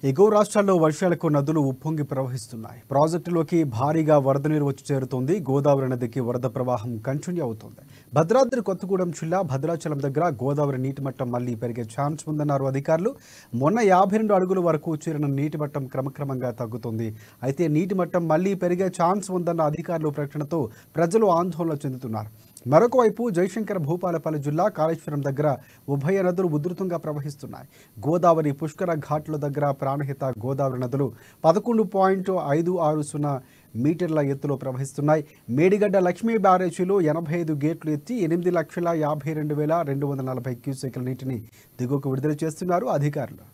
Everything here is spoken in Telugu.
ఎగువ రాష్ట్రాల్లో వర్షాలకు నదులు ఉప్పొంగి ప్రవహిస్తున్నాయి. ప్రాజెక్టులోకి భారీగా వరద నీరు వచ్చి చేరుతోంది. గోదావరి నదికి వరద ప్రవాహం కంటిన్యూ అవుతోంది. భద్రాద్రి కొత్తగూడెం జిల్లా భద్రాచలం దగ్గర గోదావరి నీటి మట్టం మళ్లీ పెరిగే ఛాన్స్ ఉందన్నారు అధికారులు. మొన్న 52 అడుగుల వరకు చేరిన నీటి మట్టం క్రమక్రమంగా తగ్గుతోంది. అయితే నీటి మట్టం మళ్లీ పెరిగే ఛాన్స్ ఉందన్న అధికారుల ప్రకటనతో ప్రజలు ఆందోళన చెందుతున్నారు. మరొక వైపు జయశంకర్ భూపాలపల్లి జిల్లా కాళేశ్వరం దగ్గర ఉభయ నదులు ఉధృతంగా ప్రవహిస్తున్నాయి. గోదావరి పుష్కర ఘాట్ల దగ్గర ప్రాణహిత గోదావరి నదులు 11.560 మీటర్ల ఎత్తులో ప్రవహిస్తున్నాయి. మేడిగడ్డ లక్ష్మీ బ్యారేజీలో 85 గేట్లు ఎత్తి 8,52,240 క్యూసెక్ల నీటిని దిగువకు విడుదల చేస్తున్నారు అధికారులు.